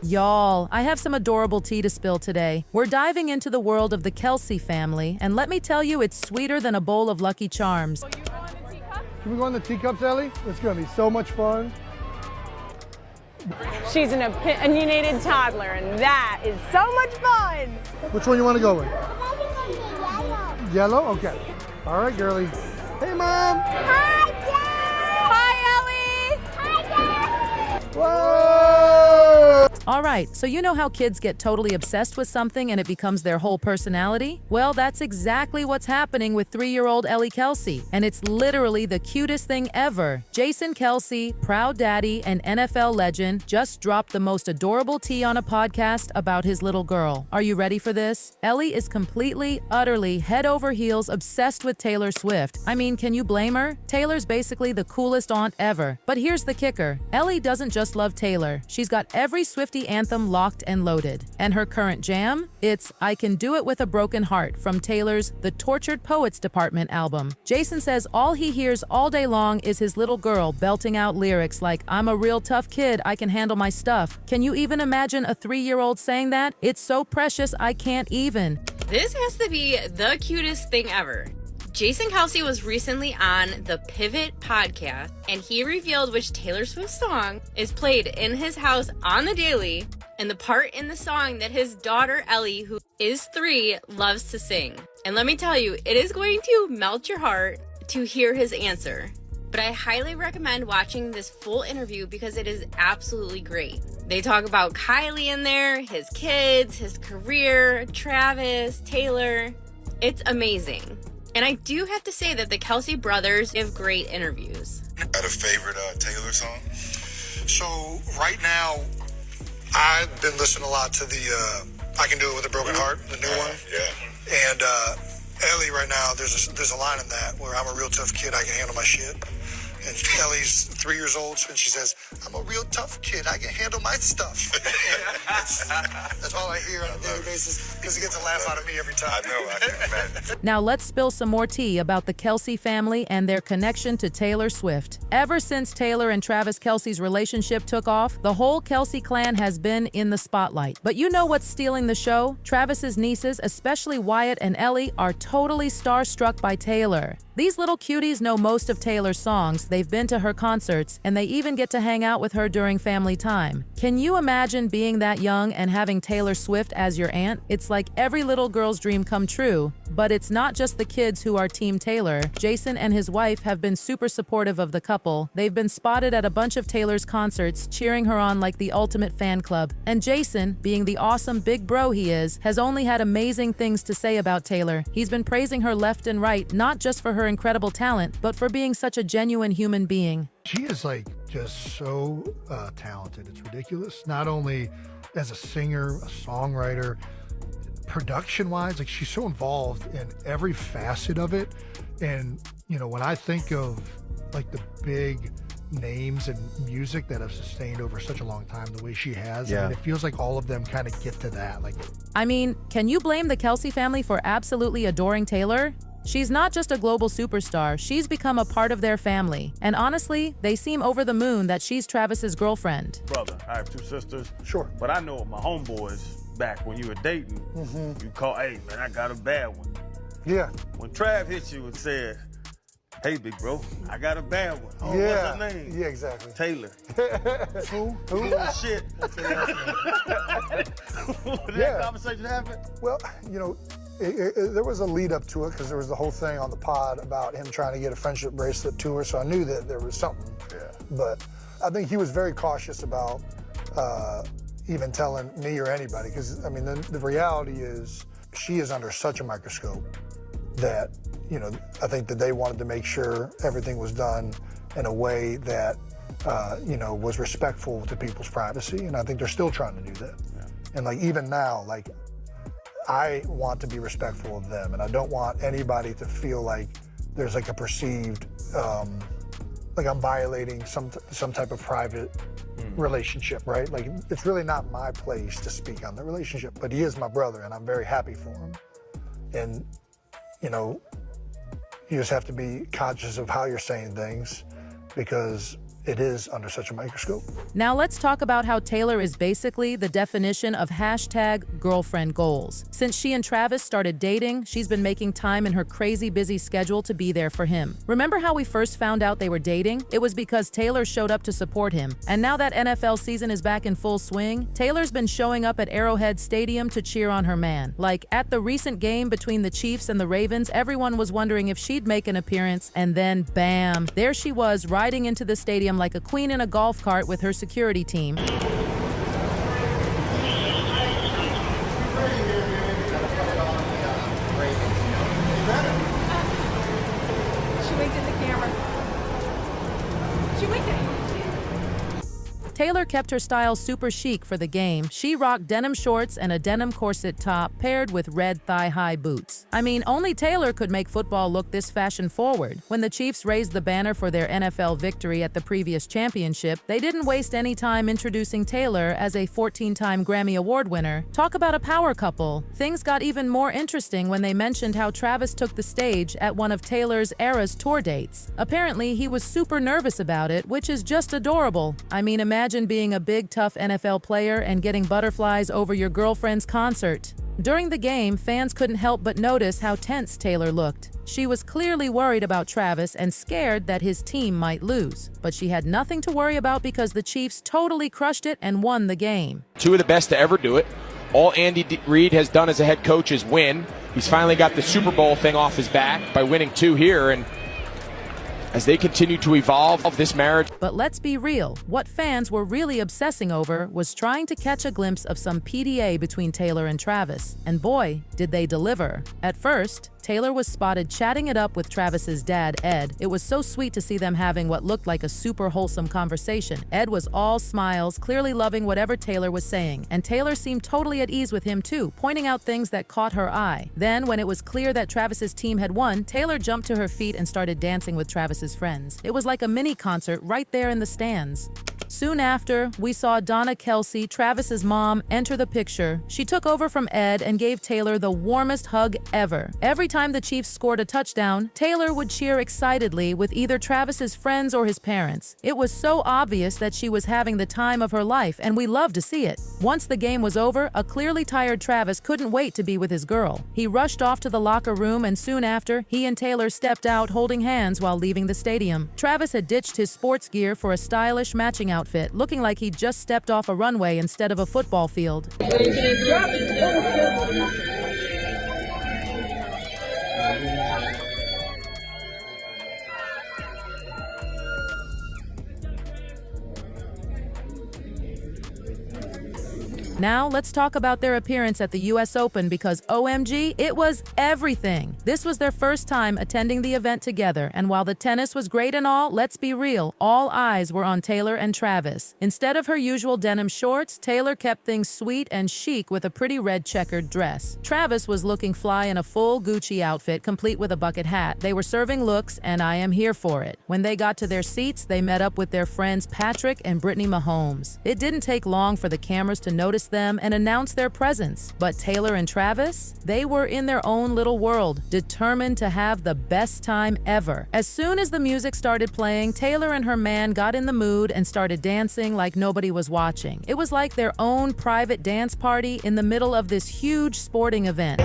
Y'all, I have some adorable tea to spill today. We're diving into the world of the Kelce family, and let me tell you, it's sweeter than a bowl of Lucky Charms. Oh, you going to teacups? Can we go on the teacups, Ellie? It's gonna be so much fun. She's an opinionated toddler, and that is so much fun. Which one you want to go with? Yellow. Yellow? Okay. All right, girlie. Hey, Mom. Hi, Dad. Hi, Ellie. Hi, Dad. Whoa! All right, so you know how kids get totally obsessed with something and it becomes their whole personality? Well, that's exactly what's happening with 3-year-old Ellie Kelce, and it's literally the cutest thing ever. Jason Kelce, proud daddy and NFL legend, just dropped the most adorable tea on a podcast about his little girl. Are you ready for this? Ellie is completely, utterly, head over heels obsessed with Taylor Swift. I mean, can you blame her? Taylor's basically the coolest aunt ever. But here's the kicker. Ellie doesn't just love Taylor. She's got every Swiftie anthem locked and loaded. And her current jam? It's I Can Do It With a Broken Heart from Taylor's The Tortured Poets Department album. Jason says all he hears all day long is his little girl belting out lyrics like, I'm a real tough kid, I can handle my stuff. Can you even imagine a 3-year-old saying that? It's so precious, I can't even. This has to be the cutest thing ever. Jason Kelce was recently on the Pivot podcast, and he revealed which Taylor Swift song is played in his house on the daily, and the part in the song that his daughter Ellie, who is 3, loves to sing. And let me tell you, it is going to melt your heart to hear his answer. But I highly recommend watching this full interview because it is absolutely great. They talk about Kylie in there, his kids, his career, Travis, Taylor. It's amazing. And I do have to say that the Kelce brothers give great interviews. Got a favorite Taylor song? So right now, I've been listening a lot to the I Can Do It With a Broken Heart, the new one. Yeah. And Ellie right now, there's a line in that where I'm a real tough kid, I can handle my shit. And Ellie's 3 years old, and she says, I'm a real tough kid, I can handle my stuff. That's all I hear on a daily basis, because it gets a laugh out of me every time. I know, I can imagine. Now let's spill some more tea about the Kelce family and their connection to Taylor Swift. Ever since Taylor and Travis Kelce's relationship took off, the whole Kelce clan has been in the spotlight. But you know what's stealing the show? Travis's nieces, especially Wyatt and Ellie, are totally starstruck by Taylor. These little cuties know most of Taylor's songs, they've been to her concerts, and they even get to hang out with her during family time. Can you imagine being that young and having Taylor Swift as your aunt? It's like every little girl's dream come true. But it's not just the kids who are Team Taylor. Jason and his wife have been super supportive of the couple. They've been spotted at a bunch of Taylor's concerts, cheering her on like the ultimate fan club. And Jason, being the awesome big bro he is, has only had amazing things to say about Taylor. He's been praising her left and right, not just for her incredible talent, but for being such a genuine human being. She is like just so talented. It's ridiculous. Not only as a singer, a songwriter, production-wise, like she's so involved in every facet of it. And, you know, when I think of like the big names and music that have sustained over such a long time the way she has, I mean, it feels like all of them kind of get to that. Like, I mean, can you blame the Kelce family for absolutely adoring Taylor? She's not just a global superstar, she's become a part of their family. And honestly, they seem over the moon that she's Travis's girlfriend. Brother, I have 2 sisters. Sure. But I know my homeboys back when you were dating, you call, hey man, I got a bad one. yeah. When Trav hit you and said, hey big bro, I got a bad one. Oh, yeah. what's her name? Yeah, exactly. Taylor. Who? Cool as shit. When that conversation happened? Well, you know, there was a lead up to it because there was the whole thing on the pod about him trying to get a friendship bracelet to her, so I knew that there was something. Yeah. But I think he was very cautious about even telling me or anybody, because I mean, the reality is she is under such a microscope that, you know, I think that they wanted to make sure everything was done in a way that, you know, was respectful to people's privacy, and I think they're still trying to do that. Yeah. And like even now, like, I want to be respectful of them, and I don't want anybody to feel like there's like a perceived, like I'm violating some type of private relationship, right? Like it's really not my place to speak on the relationship, but he is my brother, and I'm very happy for him. And you know, you just have to be conscious of how you're saying things, because it is under such a microscope. Now let's talk about how Taylor is basically the definition of #girlfriend goals. Since she and Travis started dating, she's been making time in her crazy busy schedule to be there for him. Remember how we first found out they were dating? It was because Taylor showed up to support him. And now that NFL season is back in full swing, Taylor's been showing up at Arrowhead Stadium to cheer on her man. Like at the recent game between the Chiefs and the Ravens, everyone was wondering if she'd make an appearance, and then bam, there she was riding into the stadium like a queen in a golf cart with her security team. She winked at the camera. She winked at you. Taylor kept her style super chic for the game. She rocked denim shorts and a denim corset top paired with red thigh-high boots. I mean, only Taylor could make football look this fashion-forward. When the Chiefs raised the banner for their NFL victory at the previous championship, they didn't waste any time introducing Taylor as a 14-time Grammy Award winner. Talk about a power couple. Things got even more interesting when they mentioned how Travis took the stage at one of Taylor's Eras tour dates. Apparently, he was super nervous about it, which is just adorable. I mean, imagine being a big, tough NFL player and getting butterflies over your girlfriend's concert. During the game, fans couldn't help but notice how tense Taylor looked. She was clearly worried about Travis and scared that his team might lose. But she had nothing to worry about because the Chiefs totally crushed it and won the game. Two of the best to ever do it. All Andy Reid has done as a head coach is win. He's finally got the Super Bowl thing off his back by winning 2 here, and as they continue to evolve this marriage. But let's be real, what fans were really obsessing over was trying to catch a glimpse of some PDA between Taylor and Travis. And boy, did they deliver. At first, Taylor was spotted chatting it up with Travis's dad, Ed. It was so sweet to see them having what looked like a super wholesome conversation. Ed was all smiles, clearly loving whatever Taylor was saying. And Taylor seemed totally at ease with him too, pointing out things that caught her eye. Then, when it was clear that Travis's team had won, Taylor jumped to her feet and started dancing with Travis's friends. It was like a mini concert right there in the stands. Soon after, we saw Donna Kelce, Travis's mom, enter the picture. She took over from Ed and gave Taylor the warmest hug ever. Every time the Chiefs scored a touchdown, Taylor would cheer excitedly with either Travis's friends or his parents. It was so obvious that she was having the time of her life, and we loved to see it. Once the game was over, a clearly tired Travis couldn't wait to be with his girl. He rushed off to the locker room, and soon after, he and Taylor stepped out holding hands while leaving the stadium. Travis had ditched his sports gear for a stylish matching outfit, looking like he just stepped off a runway instead of a football field. Now, let's talk about their appearance at the US Open because OMG, it was everything. This was their first time attending the event together, and while the tennis was great and all, let's be real, all eyes were on Taylor and Travis. Instead of her usual denim shorts, Taylor kept things sweet and chic with a pretty red checkered dress. Travis was looking fly in a full Gucci outfit, complete with a bucket hat. They were serving looks, and I am here for it. When they got to their seats, they met up with their friends Patrick and Brittany Mahomes. It didn't take long for the cameras to notice them and announce their presence. But Taylor and Travis, they were in their own little world, determined to have the best time ever. As soon as the music started playing, Taylor and her man got in the mood and started dancing like nobody was watching. It was like their own private dance party in the middle of this huge sporting event.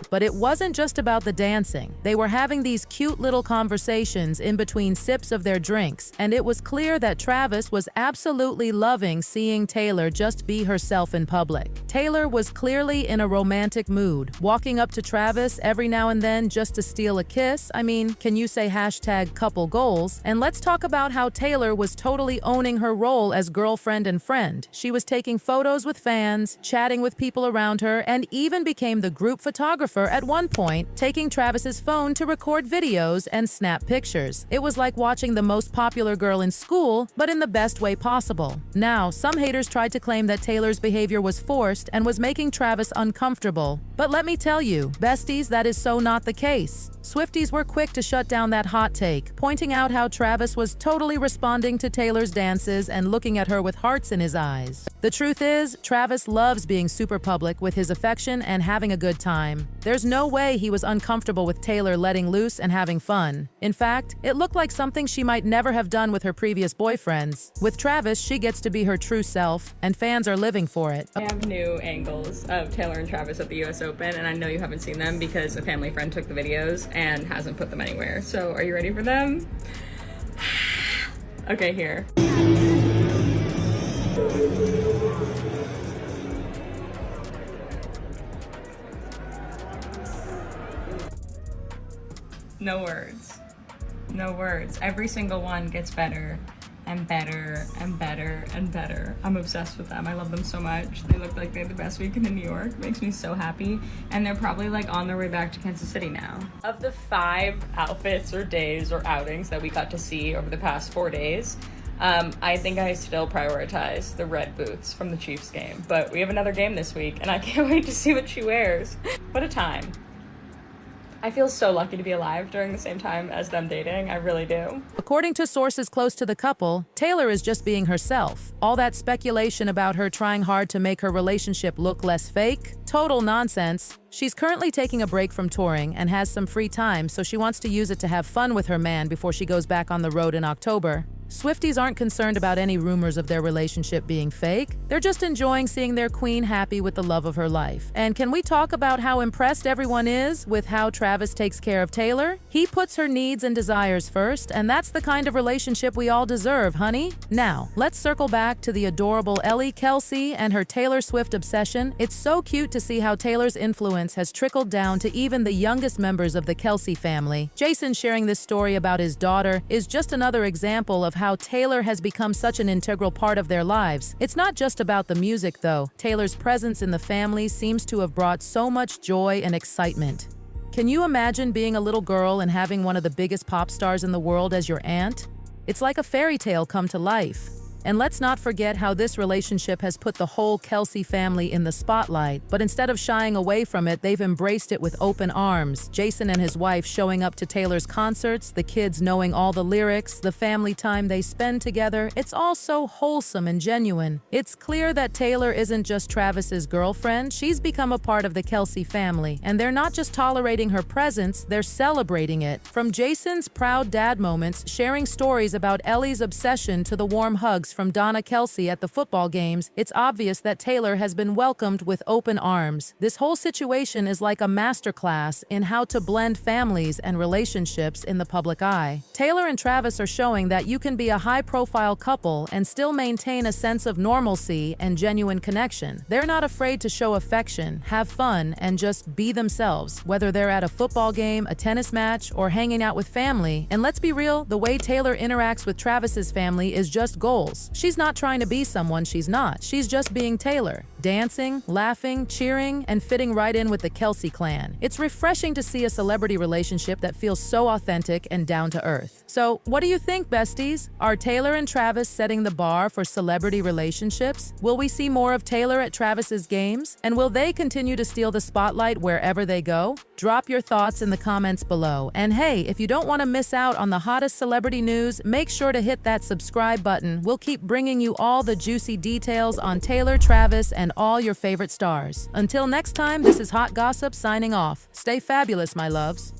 But it wasn't just about the dancing. They were having these cute little conversations in between sips of their drinks, and it was clear that Travis was absolutely loving seeing Taylor just be herself in public. Taylor was clearly in a romantic mood, walking up to Travis every now and then just to steal a kiss. I mean, can you say #couple goals? And let's talk about how Taylor was totally owning her role as girlfriend and friend. She was taking photos with fans, chatting with people around her, and even became the group photographer photographer at one point, taking Travis's phone to record videos and snap pictures. It was like watching the most popular girl in school, but in the best way possible. Now, some haters tried to claim that Taylor's behavior was forced and was making Travis uncomfortable. But let me tell you, besties, that is so not the case. Swifties were quick to shut down that hot take, pointing out how Travis was totally responding to Taylor's dances and looking at her with hearts in his eyes. The truth is, Travis loves being super public with his affection and having a good time. There's no way he was uncomfortable with Taylor letting loose and having fun. In fact, it looked like something she might never have done with her previous boyfriends. With Travis, she gets to be her true self, and fans are living for it. I have new angles of Taylor and Travis at the US Open, and I know you haven't seen them because a family friend took the videos and hasn't put them anywhere. So are you ready for them? Okay, here. No words. No words. Every single one gets better and better and better and better. I'm obsessed with them. I love them so much. They look like they had the best weekend in New York. Makes me so happy. And they're probably like on their way back to Kansas City now. Of the 5 outfits or days or outings that we got to see over the past 4 days, I think I still prioritize the red boots from the Chiefs game. But we have another game this week and I can't wait to see what she wears. What a time. I feel so lucky to be alive during the same time as them dating. I really do. According to sources close to the couple, Taylor is just being herself. All that speculation about her trying hard to make her relationship look less fake? Total nonsense. She's currently taking a break from touring and has some free time, so she wants to use it to have fun with her man before she goes back on the road in October. Swifties aren't concerned about any rumors of their relationship being fake. They're just enjoying seeing their queen happy with the love of her life. And can we talk about how impressed everyone is with how Travis takes care of Taylor? He puts her needs and desires first, and that's the kind of relationship we all deserve, honey. Now, let's circle back to the adorable Ellie Kelce and her Taylor Swift obsession. It's so cute to see how Taylor's influence has trickled down to even the youngest members of the Kelce family. Jason sharing this story about his daughter is just another example of how Taylor has become such an integral part of their lives. It's not just about the music, though. Taylor's presence in the family seems to have brought so much joy and excitement. Can you imagine being a little girl and having one of the biggest pop stars in the world as your aunt? It's like a fairy tale come to life. And let's not forget how this relationship has put the whole Kelce family in the spotlight, but instead of shying away from it, they've embraced it with open arms. Jason and his wife showing up to Taylor's concerts, the kids knowing all the lyrics, the family time they spend together. It's all so wholesome and genuine. It's clear that Taylor isn't just Travis's girlfriend, she's become a part of the Kelce family. And they're not just tolerating her presence, they're celebrating it. From Jason's proud dad moments, sharing stories about Ellie's obsession to the warm hugs from Donna Kelce at the football games, it's obvious that Taylor has been welcomed with open arms. This whole situation is like a masterclass in how to blend families and relationships in the public eye. Taylor and Travis are showing that you can be a high-profile couple and still maintain a sense of normalcy and genuine connection. They're not afraid to show affection, have fun, and just be themselves, whether they're at a football game, a tennis match, or hanging out with family. And let's be real, the way Taylor interacts with Travis's family is just goals. She's not trying to be someone she's not. She's just being Taylor, dancing, laughing, cheering, and fitting right in with the Kelce clan. It's refreshing to see a celebrity relationship that feels so authentic and down to earth. So, what do you think, besties? Are Taylor and Travis setting the bar for celebrity relationships? Will we see more of Taylor at Travis's games? And will they continue to steal the spotlight wherever they go? Drop your thoughts in the comments below. And hey, if you don't want to miss out on the hottest celebrity news, make sure to hit that subscribe button. We'll keep bringing you all the juicy details on Taylor, Travis, and all your favorite stars. Until next time, this is Hot Gossip signing off. Stay fabulous, my loves.